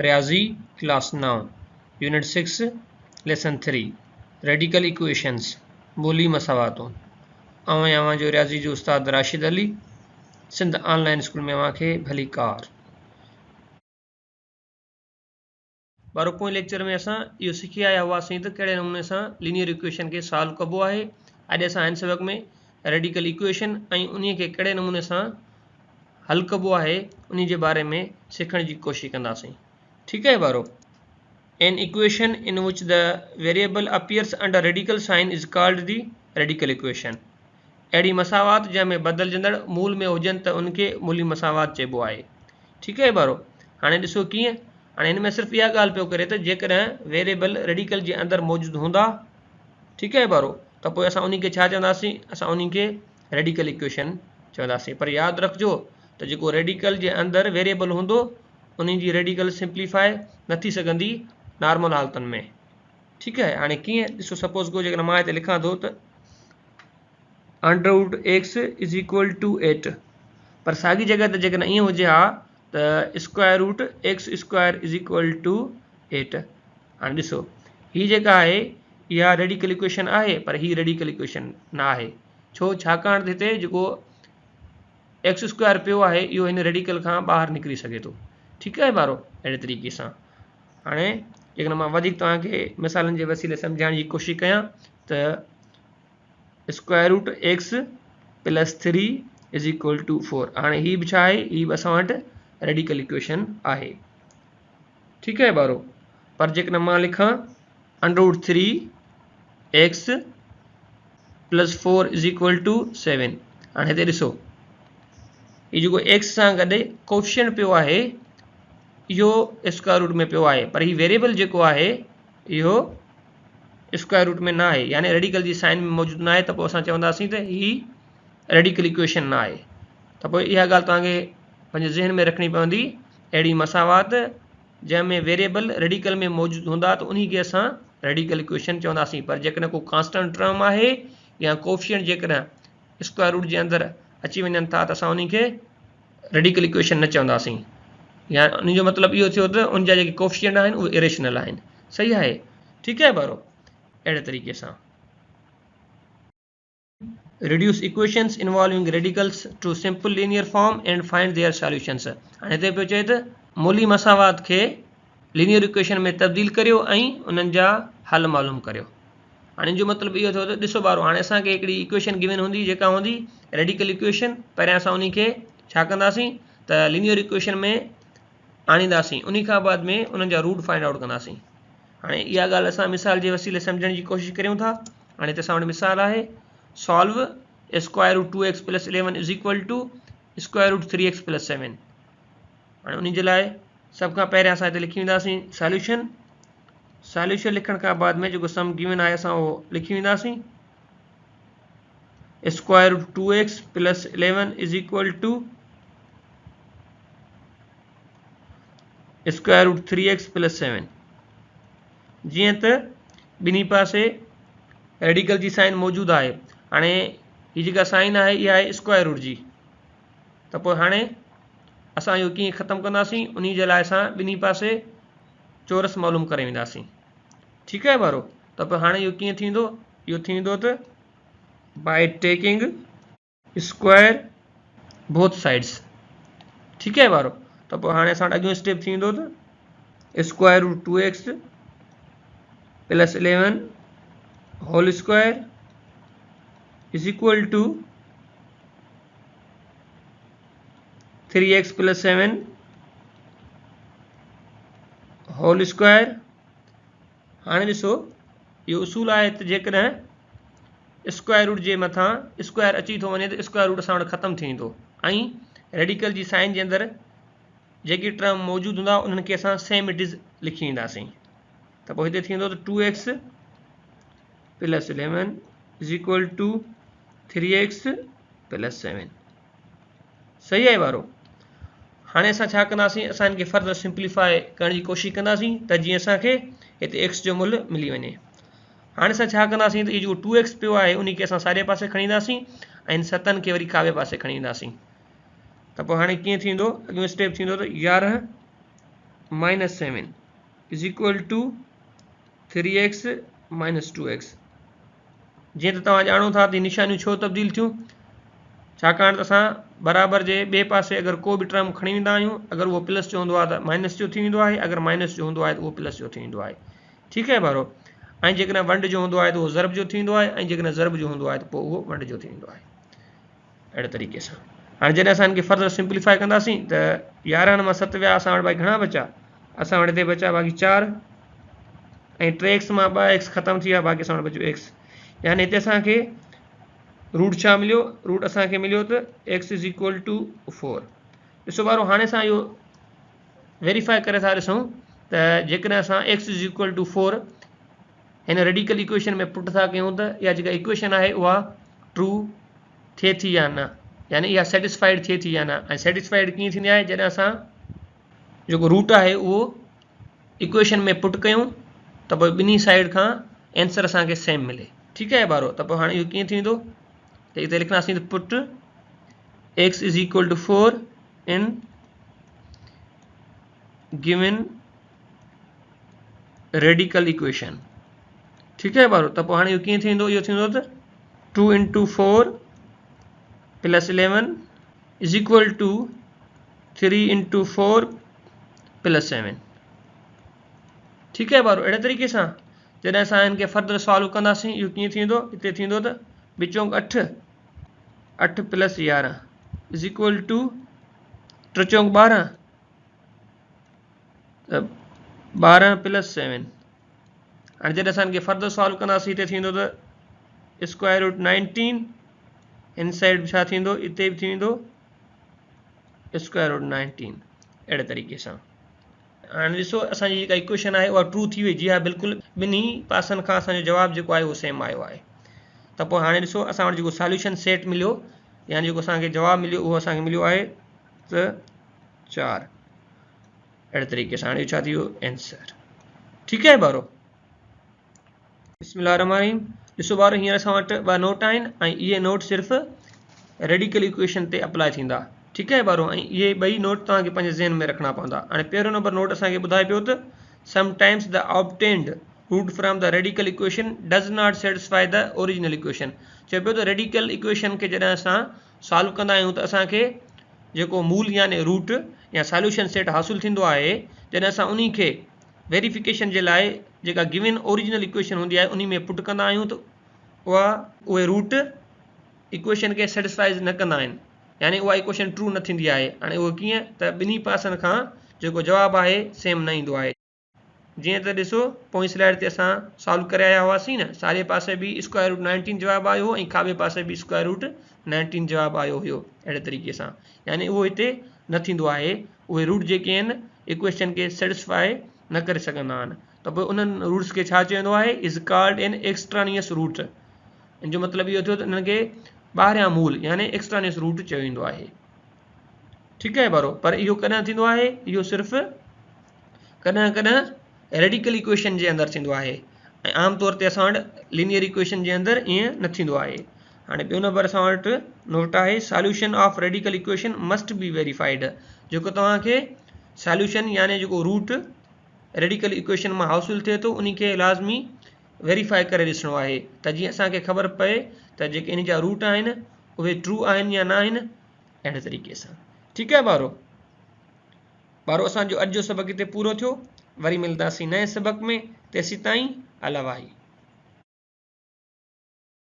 रियाज़ी class 9 unit 6 lesson 3 radical equations बोली मसावातों अवां जो रियाज़ी जो उस्ताद राशिद अली सिंध ऑनलाइन स्कूल में अवांखे भली कार। बारो पोइ लेक्चर में असां इहो सिखी आया हुआसीं त कहिड़े नमूने सां लीनियर इक्वेशन खे सॉल्व कबो आहे। अॼु असां हिन सबक में रेडिकल इक्वेशन ऐं उन्हीअ खे कहिड़े नमूने सां हल कबो आहे उन जे बारे में सिखण जी कोशिश कंदासीं। ठीक है बारो। An equation in which the variable appears under radical sign is called the radical equation। अहिड़ी मसावात जंहिंमें बदिलजंदड़ मूल में हुजनि त उनखे मूली मसावात चइबो आहे। ठीक है बारो। हाणे ॾिसो कीअं। हाणे हिन में सिर्फ़ु इहा ॻाल्हि पियो करे त जेकॾहिं वेरिएबल रेडिकल जे अंदरि मौजूदु हूंदा, ठीक है बारो, त पोइ असां उन खे छा चवंदासीं, असां उन खे रेडिकल इक्वेशन चवंदासीं। पर यादि रखिजो त जेको रेडिकल जे अंदरि वेरिएबल हूंदो उन जी रेडिकल सिंप्लीफाई न थी सघंदी नॉर्मल हालतुनि में। ठीक है। हाणे कीअं ॾिसो, सपोज़ को जेकॾहिं मां हिते लिखां थो त √x इज़ इक्वल टू 8, पर साॻी जॻह ते जेकॾहिं ईअं हुजे हा त square root x square is equal to 8। हाणे ॾिसो हीअ जेका आहे इहा रेडिकल इक्वेशन आहे, पर हीअ रेडिकल इक्वेशन न आहे। छो? छाकाणि त हिते जेको एक्स स्क्वायर पियो आहे इहो हिन रेडिकल खां ॿाहिरि निकिरी सघे थो। ठीक आहे बारो। अहिड़े तरीक़े सां हाणे जेकॾहिं मां वधीक तव्हांखे मिसालनि जे वसीले सम्झाइण जी कोशिशि कयां त square root X plus 3 is equal to 4। हाणे हीअ बि छा आहे, हीअ बि असां वटि रेडिकल इक्वेशन आहे। ठीक है बारो। पर जेकॾहिं मां लिखां √3x plus 4 is equal two 7। हाणे हिते ॾिसो हीअ जेको एक्स सां गॾु कोएफिशिएंट पियो आहे इहो स्क्वायर रूट में पियो आहे, पर हीअ वेरिएबल जेको आहे इहो स्क्वायर रूट में न आहे, यानी रेडिकल जी साइन में मौजूदु न आहे। त पोइ असां चवंदासीं त हीअ रेडिकल इक्वेशन न आहे। त पोइ इहा ॻाल्हि तव्हांखे पंहिंजे ज़हन में रखणी पवंदी। अहिड़ी मसावात जंहिंमें वेरिएबल रेडिकल में मौजूदु हूंदा त उन खे असां रेडिकल इक्वेशन चवंदासीं। पर जेकॾहिं को कांस्टेंट टर्म आहे या कोएफिशिएंट जेकॾहिं स्क्वायर रूट जे अंदरि अची वञनि था त असां उन खे रेडिकल इक्वेशन न चवंदासीं। या उन जो मतिलबु इहो थियो त उन जा जेके कोएफिशिएंट आहिनि उहे इरेशनल आहिनि। सही आहे। ठीक है बारो। अहिड़े तरीक़े सां reduce equations involving radicals to simple linear form and find their solutions। हाणे हिते पियो चए त मूली मसावात खे लीनियर इक्वेशन में तब्दील करियो ऐं उन्हनि जा हल मालूम करियो। हाणे जो मतिलबु इहो थियो त ॾिसो बारो, हाणे असांखे हिकिड़ी इक्वेशन गिवन हूंदी जेका हूंदी रेडिकल इक्वेशन। पहिरियां असां उन खे छा कंदासीं त लीनियर इक्वेशन में आणींदासीं, उन खां बाद में उन्हनि जा रूट फाइंड आउट कंदासीं। हाणे इहा ॻाल्हि असां मिसाल जे वसीले सम्झण जी कोशिशि करियूं था। हाणे हिते असां वटि मिसाल आहे solve square root 2x plus 11 is equal to square root 3x plus 7। हाणे उन जे लाइ सभ खां पहिरियां असां हिते लिखी वेंदासीं सॉल्यूशन। सॉल्यूशन लिखण खां बाद में जेको सम गिवन आहे असां उहो लिखी वेंदासीं square root 2x plus 11 is equal to square root 3x plus 7। जीअं त ॿिन्ही पासे रेडिकल जी साइन मौजूदु आहे। हाणे हीअ जेका साइन आहे इहा आहे स्क्वायर रूट जी। त पोइ हाणे असां इहो कीअं ख़तमु कंदासीं, उन जे लाइ असां ॿिन्ही पासे चोरस मालूम करे वेंदासीं। ठीक है बारो। त पोइ हाणे इहो कीअं थींदो, इहो थींदो त by taking square both sides. ठीक है बारो। त पोइ हाणे असां अॻियो स्टेप थींदो त square root 2x plus 11 whole square is equal to 3x plus 7 whole square. हाणे ॾिसो इहो उसूल आहे त जेकॾहिं स्क्वायर रूट जे मथां स्क्वायर अची थो वञे त स्क्वायर रूट असां वटि ख़तमु थी वेंदो ऐं रेडिकल जी साइन जे अंदरि जेकी टर्म मौजूदु हूंदा उन्हनि खे असां सेम इट इज़ लिखी वेंदासीं। त पोइ हिते थींदो त 2x plus 11 is equal to 3x plus 7। सही आहे वारो। हाणे असां छा कंदासीं, असां इनखे फर्दर सिंप्लीफाई करण जी कोशिशि कंदासीं त जीअं असांखे हिते एक्स जो मुल्ह मिली वञे। हाणे असां छा कंदासीं त इहो जेको 2x पियो आहे उन खे असां साॼे पासे खणी ईंदासीं ऐं 7 खे वरी खाॿे पासे खणी ईंदासीं। त पोइ हाणे कीअं थींदो, अॻियो स्टेप थींदो त 11 -7 is equal to 3x - 2x। जीअं त तव्हां ॼाणो था त निशानियूं छो तब्दील थियूं, छाकाणि त असां बराबर जे ॿिए पासे अगरि को बि टर्म खणी वेंदा आहियूं, अगरि उहो प्लस जो हूंदो आहे त माइनस जो थी वेंदो आहे, अगरि माइनस जो हूंदो आहे त उहो प्लस जो थी वेंदो आहे। ठीकु आहे बारो। ऐं जेकॾहिं वंड जो हूंदो आहे त उहो ज़रब जो थी वेंदो आहे, ऐं जेकॾहिं ज़रब जो हूंदो आहे त पोइ उहो वंड जो थी वेंदो आहे। अहिड़े तरीक़े सां हाणे जॾहिं असां हिनखे फर्दर सिंप्लीफाई कंदासीं त 11 मां 7 विया, असां वटि भाई घणा बचा, असां वटि हिते बचा बाक़ी 4 ऐं 3x मां 2x ख़तमु थी विया, बाक़ी असां वटि बचियो x। यानी हिते असांखे रूट छा मिलियो, रूट असांखे मिलियो त x इज़ इक्वल टू 4। ॾिसो बारो, हाणे असां इहो वेरीफाई करे था ॾिसूं त जेकॾहिं असां x इज़ इक्वल टू 4 हिन रेडिकल इक्वेशन में पुट था कयूं त इहा जेका इक्वेशन आहे उहा ट्रू थिए थी या न, यानी इहा सेटिस्फाइड थिए थी या न। ऐं सेटिस्फाइड कीअं थींदी आहे, जॾहिं असां जेको रूट आहे उहो इक्वेशन में पुट कयूं त पोइ ॿिन्ही साइड खां आंसर असांखे सेम मिले। ठीकु आहे बारो। त पोइ हाणे इहो कीअं थींदो, त हिते लिखंदासीं त put x is equal to 4 in given radical equation. ठीकु आहे बारो। त पोइ हाणे इहो कीअं थींदो, इहो थींदो त 2 × 4 + 11 इज़ इक्वल टू 3 × 4 + 7। ठीकु आहे बारो। अहिड़े तरीक़े सां जॾहिं असां हिनखे फर्दर सॉल्व कंदासीं, इहो कीअं थींदो, हिते थींदो त विचों 8 + 11 इज़ इक्वल टू 3 × 12 12 + 7। हाणे जॾहिं असां हिनखे फर्दर सॉल्व कंदासीं, हिते थींदो त स्क्वायर रूट 19, हिन साइड छा थींदो, हिते बि थी वेंदो स्क्वायर रूट 19। अहिड़े तरीक़े सां हाणे ॾिसो असांजी जेका इक्वेशन आहे उहा ट्रू थी वई। जी हा, बिल्कुलु ॿिन्ही पासनि खां असांजो जवाबु जेको आहे उहो सेम आयो आहे। त पोइ हाणे ॾिसो असां वटि जेको सॉल्यूशन सेट मिलियो, यानी जेको असांखे जवाबु मिलियो उहो असांखे मिलियो आहे त 4। अहिड़े तरीक़े सां हाणे छा थी वियो, आंसर। ठीकु आहे बारो। बिस्मिल्लाहिर्रहमानिर्रहीम। ॾिसो बारो, हींअर असां वटि 2 नोट आहिनि ऐं इहे नोट सिर्फ़ु रेडिकल इक्वेशन ते अप्लाई थींदा। ठीकु आहे बारो। ऐं इहे ॿई नोट तव्हांखे पंहिंजे ज़हन में रखणा पवंदा। हाणे पहिरियों नंबर नोट असांखे ॿुधाए पियो त sometimes the obtained root from the radical equation does not satisfy the original equation. चए पियो त रेडिकल इक्वेशन खे जॾहिं असां सॉल्व कंदा आहियूं त असांखे जेको मूल यानी रूट या सॉल्यूशन सेट हासिलु थींदो आहे, जॾहिं असां उन खे वेरिफिकेशन जे लाइ जेका गिवन ओरिजिनल इक्वेशन हूंदी आहे उन में पुट कंदा आहियूं त उहे रूट इक्वेशन खे सेटिस्फाइज़ न कंदा आहिनि, यानी उहा इक्वेशन ट्रू न थींदी आहे। हाणे उहो कीअं, त ॿिन्ही पासनि खां जेको जवाबु आहे सेम न ईंदो आहे। जीअं त ॾिसो पोइ स्लाइड ते असां सॉल्व करे आया हुआसीं न, साॼे पासे बि स्क्वायर रूट 19 जवाबु आयो ऐं खाॿे पासे बि स्क्वायर रूट 19 जवाबु आयो हुयो। अहिड़े तरीक़े सां यानी उहो हिते न थींदो आहे, उहे रूट जेके आहिनि इक्वेशन खे सेटिस्फाई न करे सघंदा आहिनि। त पोइ उन्हनि रूट्स खे छा चवंदो आहे, इज़ कॉल्ड एन एक्सट्रानियस रूट। इन जो मतिलबु इहो थियो त इन्हनि खे ॿाहिरियां मूल यानी एक्सट्रानियस रूट चयो वेंदो आहे। ठीकु आहे बारो। पर इहो कॾहिं थींदो आहे, इहो सिर्फ़ु कॾहिं कॾहिं रेडिकल इक्वेशन जे अंदरि थींदो आहे ऐं आमतौर ते असां वटि लीनियर इक्वेशन जे अंदरि ईअं न थींदो आहे। हाणे ॿियो नंबर असां वटि नोट आहे solution of radical equation must be verified. जेको तव्हांखे सॉल्यूशन यानी जेको रूट रेडिकल इक्वेशन मां हासिलु थिए थो उन खे लाज़मी वेरीफाई करे ॾिसणो आहे, त जीअं असांखे ख़बर पए त जेके इन जा रूट आहिनि उहे ट्रू आहिनि या न आहिनि। अहिड़े तरीक़े सां। ठीकु आहे बारो। बारो असांजो अॼु जो सबक़ हिते पूरो थियो। वरी मिलंदासीं नए सबक़ में। तेसीं ताईं अला वाही।